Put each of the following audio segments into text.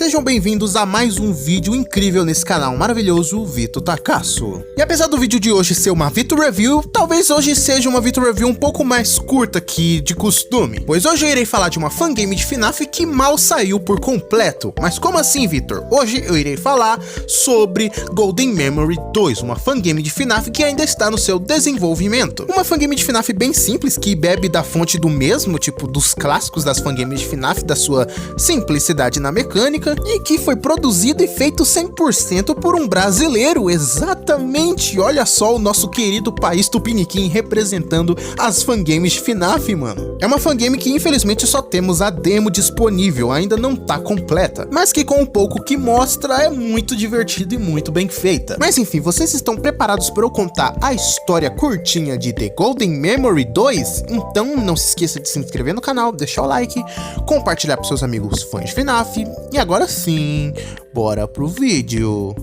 Sejam bem-vindos a mais um vídeo incrível nesse canal maravilhoso, Vitor Takasso. E apesar do vídeo de hoje ser uma Vitor Review, talvez hoje seja uma Vitor Review um pouco mais curta que de costume, pois hoje eu irei falar de uma fangame de FNAF que mal saiu por completo. Mas como assim, Vitor? Hoje eu irei falar sobre Golden Memory 2, uma fangame de FNAF que ainda está no seu desenvolvimento. Uma fangame de FNAF bem simples, que bebe da fonte do mesmo, tipo dos clássicos das fangames de FNAF, da sua simplicidade na mecânica, e que foi produzido e feito 100% por um brasileiro, exatamente, olha só o nosso querido país tupiniquim representando as fangames de FNAF, mano. É uma fangame que infelizmente só temos a demo disponível, ainda não tá completa, mas que com o pouco que mostra é muito divertida e muito bem feita. Mas enfim, vocês estão preparados para eu contar a história curtinha de The Golden Memory 2? Então não se esqueça de se inscrever no canal, deixar o like, compartilhar para seus amigos fãs de FNAF, e agora sim, bora pro vídeo.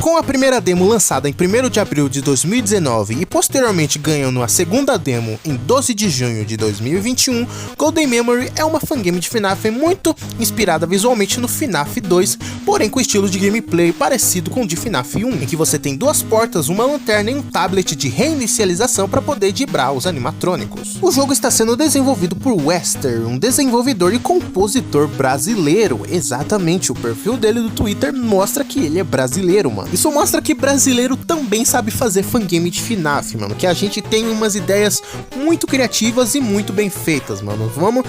Com a primeira demo lançada em 1º de abril de 2019 e posteriormente ganhando a segunda demo em 12 de junho de 2021, Golden Memory é uma fangame de FNAF muito inspirada visualmente no FNAF 2, porém com estilo de gameplay parecido com o de FNAF 1, em que você tem duas portas, uma lanterna e um tablet de reinicialização para poder dibrar os animatrônicos. O jogo está sendo desenvolvido por Wester, um desenvolvedor e compositor brasileiro. Exatamente, o perfil dele do Twitter mostra que ele é brasileiro, mano. Isso mostra que brasileiro também sabe fazer fangame de FNAF, mano, que a gente tem umas ideias muito criativas e muito bem feitas, mano. Vamos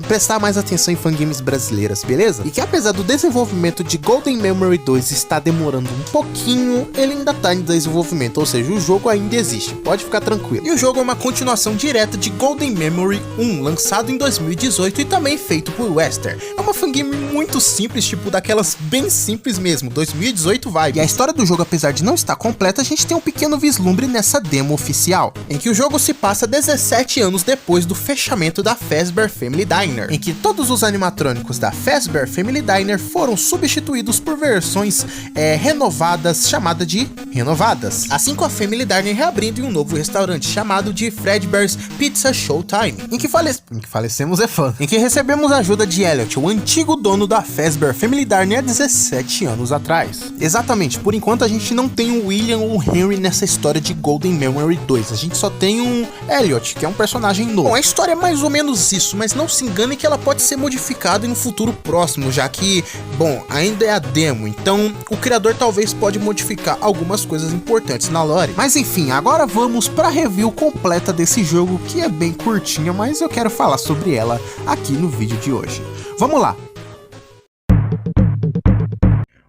prestar mais atenção em fangames brasileiras, beleza? E que apesar do desenvolvimento de Golden Memory 2 estar demorando um pouquinho, ele ainda tá em desenvolvimento, ou seja, o jogo ainda existe, pode ficar tranquilo. E o jogo é uma continuação direta de Golden Memory 1, lançado em 2018 e também feito por Wester. É uma fangame muito simples, tipo daquelas bem simples mesmo, 2018 vibe. E a história do jogo, apesar de não estar completa, a gente tem um pequeno vislumbre nessa demo oficial, em que o jogo se passa 17 anos depois do fechamento da Fazbear Family Diner, em que todos os animatrônicos da Fazbear Family Diner foram substituídos por versões renovadas, chamada de renovadas, assim com a Family Diner reabrindo em um novo restaurante chamado de Fredbear's Pizza Showtime, em que falecemos é fã, em que recebemos a ajuda de Elliot, o antigo dono da Fazbear Family Diner há 17 anos atrás. Exatamente, por enquanto a gente não tem o William ou o Henry nessa história de Golden Memory 2, a gente só tem um Elliot, que é um personagem novo. Bom, a história é mais ou menos isso, mas não se engane que ela pode ser modificada em um futuro próximo, já que, bom, ainda é a demo, então o criador talvez pode modificar algumas coisas importantes na lore. Mas enfim, agora vamos para a review completa desse jogo, que é bem curtinha, mas eu quero falar sobre ela aqui no vídeo de hoje. Vamos lá!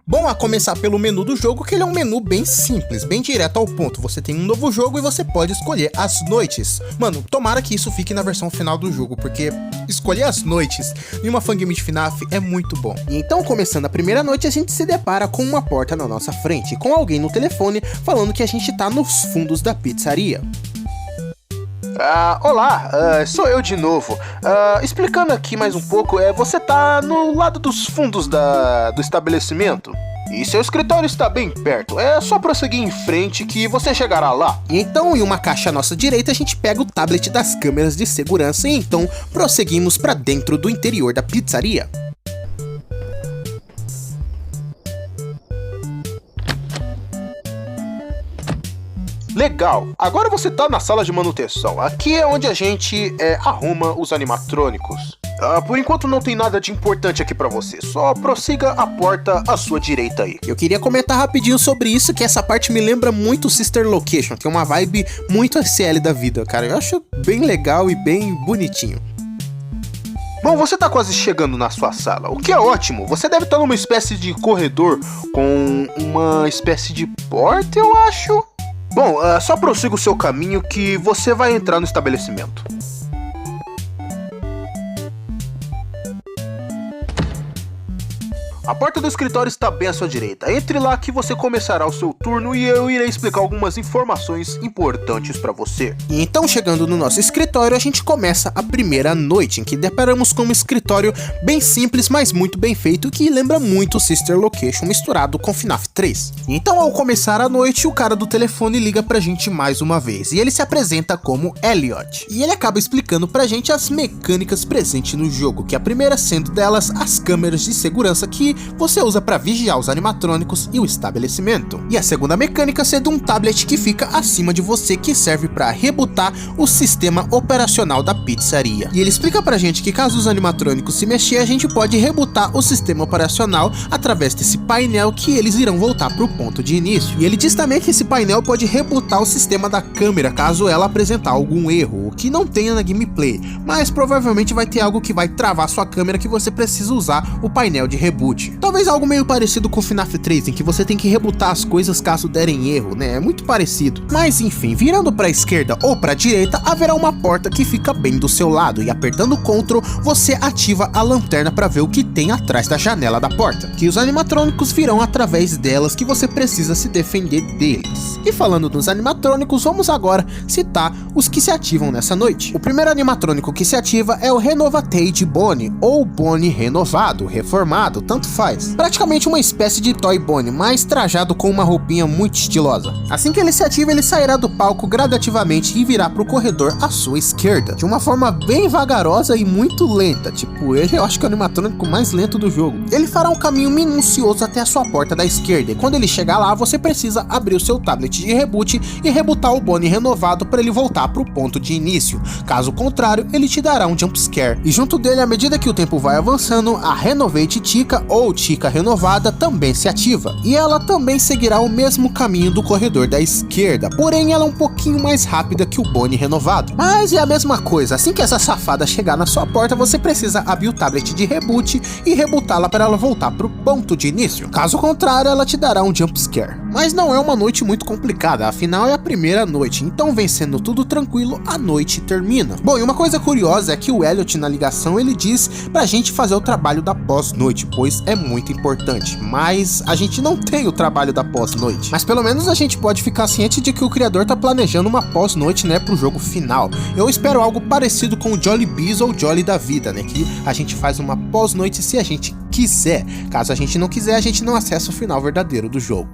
Bom, a começar pelo menu do jogo, que ele é um menu bem simples, bem direto ao ponto. Você tem um novo jogo e você pode escolher as noites. Mano, tomara que isso fique na versão final do jogo, porque escolher as noites em uma fangame de FNAF é muito bom. E então, começando a primeira noite, a gente se depara com uma porta na nossa frente, com alguém no telefone falando que a gente tá nos fundos da pizzaria. Olá, sou eu de novo. Explicando aqui mais um pouco, você tá no lado dos fundos do estabelecimento? E seu escritório está bem perto, é só prosseguir em frente que você chegará lá. E então, em uma caixa à nossa direita, a gente pega o tablet das câmeras de segurança e então prosseguimos para dentro do interior da pizzaria. Legal, agora você tá na sala de manutenção. Aqui é onde a gente arruma os animatrônicos. Por enquanto não tem nada de importante aqui pra você, só prossiga a porta à sua direita aí. Eu queria comentar rapidinho sobre isso, que essa parte me lembra muito Sister Location, que é uma vibe muito SL da vida, cara. Eu acho bem legal e bem bonitinho. Bom, você tá quase chegando na sua sala, o que é ótimo. Você deve estar numa espécie de corredor com uma espécie de porta, eu acho. Bom, só prossiga o seu caminho que você vai entrar no estabelecimento. A porta do escritório está bem à sua direita. Entre lá que você começará o seu turno e eu irei explicar algumas informações importantes para você. E então, chegando no nosso escritório, a gente começa a primeira noite, em que deparamos com um escritório bem simples, mas muito bem feito, que lembra muito Sister Location misturado com FNAF 3. Então, ao começar a noite, o cara do telefone liga pra gente mais uma vez, e ele se apresenta como Elliot. E ele acaba explicando pra gente as mecânicas presentes no jogo, que a primeira sendo delas as câmeras de segurança que você usa para vigiar os animatrônicos e o estabelecimento. E a segunda mecânica sendo um tablet que fica acima de você, que serve para rebootar o sistema operacional da pizzaria. E ele explica pra gente que caso os animatrônicos se mexer, a gente pode rebootar o sistema operacional através desse painel, que eles irão voltar pro ponto de início. E ele diz também que esse painel pode rebootar o sistema da câmera caso ela apresentar algum erro, o que não tenha na gameplay, mas provavelmente vai ter algo que vai travar sua câmera, que você precisa usar o painel de reboot. Talvez algo meio parecido com o FNAF 3, em que você tem que rebootar as coisas caso derem erro, né? É muito parecido. Mas enfim, virando para a esquerda ou para a direita, haverá uma porta que fica bem do seu lado, e apertando o Ctrl, você ativa a lanterna para ver o que tem atrás da janela da porta, que os animatrônicos virão através delas, que você precisa se defender deles. E falando dos animatrônicos, vamos agora citar os que se ativam nessa noite. O primeiro animatrônico que se ativa é o Renovated Bonnie, ou Bonnie renovado, reformado, tanto faz. Praticamente uma espécie de Toy Bonnie, mas trajado com uma roupinha muito estilosa. Assim que ele se ativa, ele sairá do palco gradativamente e virá para o corredor à sua esquerda, de uma forma bem vagarosa e muito lenta. Tipo, ele eu acho que é o animatrônico mais lento do jogo. Ele fará um caminho minucioso até a sua porta da esquerda, e quando ele chegar lá, você precisa abrir o seu tablet de reboot e rebootar o Bonnie renovado para ele voltar para o ponto de início. Caso contrário, ele te dará um jumpscare. E junto dele, à medida que o tempo vai avançando, a Renovate Chica ou Chica renovada também se ativa, e ela também seguirá o mesmo caminho do corredor da esquerda, porém ela é um pouquinho mais rápida que o Bonnie renovado. Mas é a mesma coisa, assim que essa safada chegar na sua porta, você precisa abrir o tablet de reboot e rebootá-la para ela voltar pro ponto de início. Caso contrário, ela te dará um jumpscare. Mas não é uma noite muito complicada, afinal é a primeira noite, então vencendo tudo tranquilo, a noite termina. Bom, e uma coisa curiosa é que o Elliot na ligação, ele diz pra gente fazer o trabalho da pós-noite, pois é muito importante, mas a gente não tem o trabalho da pós-noite. Mas pelo menos a gente pode ficar ciente de que o criador tá planejando uma pós-noite, né, pro jogo final. Eu espero algo parecido com o Jolly Bees ou Jolly da vida, né, que a gente faz uma pós-noite se a gente quiser. Caso a gente não quiser, a gente não acessa o final verdadeiro do jogo.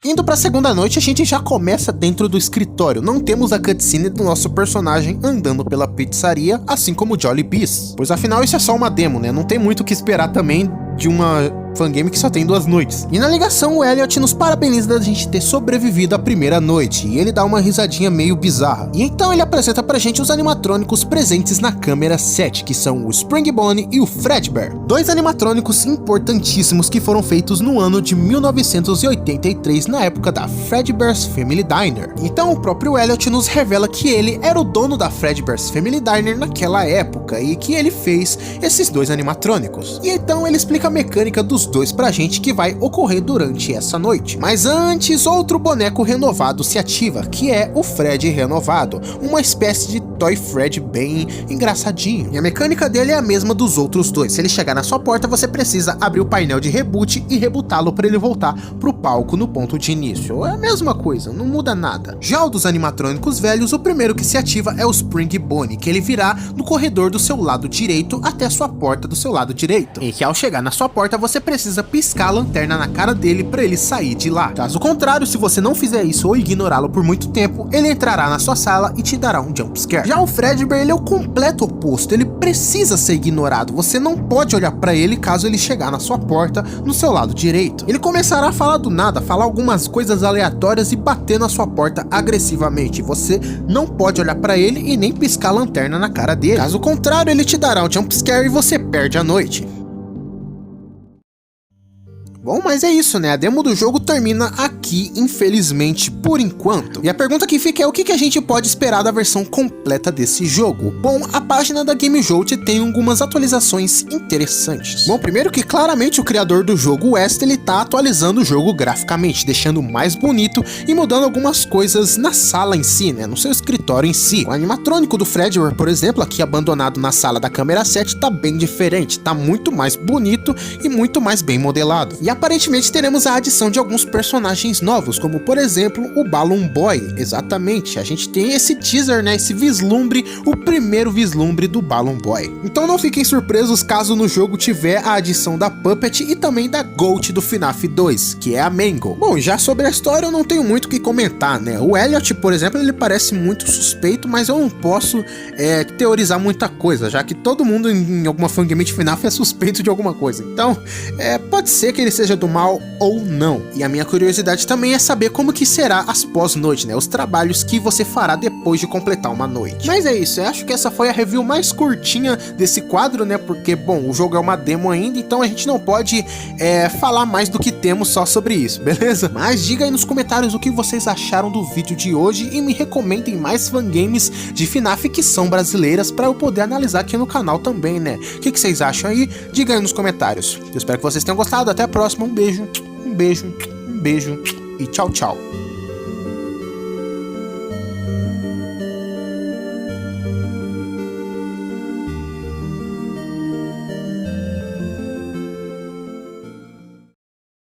Indo para a segunda noite, a gente já começa dentro do escritório. Não temos a cutscene do nosso personagem andando pela pizzaria, assim como o Jolly Bees, pois afinal isso é só uma demo, né? Não tem muito o que esperar também de uma fangame que só tem 2 noites. E na ligação, o Elliot nos parabeniza da gente ter sobrevivido à primeira noite, e ele dá uma risadinha meio bizarra. E então ele apresenta pra gente os animatrônicos presentes na câmera 7, que são o Spring Bonnie e o Fredbear, 2 animatrônicos importantíssimos que foram feitos no ano de 1983, na época da Fredbear's Family Diner. Então o próprio Elliot nos revela que ele era o dono da Fredbear's Family Diner naquela época, e que ele fez esses 2 animatrônicos. E então ele explica a mecânica dos 2 pra gente que vai ocorrer durante essa noite. Mas antes, outro boneco renovado se ativa, que é o Fred renovado, uma espécie de Toy Fred bem engraçadinho. E a mecânica dele é a mesma dos outros 2. Se ele chegar na sua porta, você precisa abrir o painel de reboot e rebootá-lo para ele voltar pro palco no ponto de início. É a mesma coisa, não muda nada. Já o dos animatrônicos velhos, o primeiro que se ativa é o Spring Bonnie, que ele virá no corredor do seu lado direito até a sua porta do seu lado direito, e que ao chegar na sua porta, você precisa piscar a lanterna na cara dele para ele sair de lá. Caso contrário, se você não fizer isso ou ignorá-lo por muito tempo, ele entrará na sua sala e te dará um jumpscare. Já o Fredbear, ele é o completo oposto, ele precisa ser ignorado, você não pode olhar para ele caso ele chegar na sua porta no seu lado direito. Ele começará a falar do nada, falar algumas coisas aleatórias e bater na sua porta agressivamente. Você não pode olhar para ele e nem piscar a lanterna na cara dele. Caso contrário, ele te dará um jumpscare e você perde a noite. Bom, mas é isso, né? A demo do jogo termina aqui, infelizmente, por enquanto. E a pergunta que fica é o que a gente pode esperar da versão completa desse jogo? Bom, a página da GameJolt tem algumas atualizações interessantes. Bom, primeiro que claramente o criador do jogo, West, ele tá atualizando o jogo graficamente, deixando mais bonito e mudando algumas coisas na sala em si, né? No seu escritório em si. O animatrônico do Fredward, por exemplo, aqui abandonado na sala da câmera 7, tá bem diferente, tá muito mais bonito e muito mais bem modelado. E aparentemente teremos a adição de alguns personagens novos, como por exemplo o Balloon Boy. Exatamente, a gente tem esse teaser, né, esse vislumbre, o primeiro vislumbre do Balloon Boy. Então não fiquem surpresos caso no jogo tiver a adição da Puppet e também da Goat do FNAF 2, que é a Mangle. Bom, já sobre a história eu não tenho muito o que comentar, né, o Elliot, por exemplo, ele parece muito suspeito, mas eu não posso teorizar muita coisa, já que todo mundo em alguma fangame de FNAF é suspeito de alguma coisa. Então, pode ser que ele seja do mal ou não. E a minha curiosidade também é saber como que será as pós-noite, né? Os trabalhos que você fará depois de completar uma noite. Mas é isso, eu acho que essa foi a review mais curtinha desse quadro, né? Porque, bom, o jogo é uma demo ainda, então a gente não pode falar mais do que temos só sobre isso, beleza? Mas diga aí nos comentários o que vocês acharam do vídeo de hoje e me recomendem mais fangames de FNAF que são brasileiras para eu poder analisar aqui no canal também, né? O que vocês acham aí? Diga aí nos comentários. Eu espero que vocês tenham gostado. Até a próxima. Um beijo e tchau, tchau.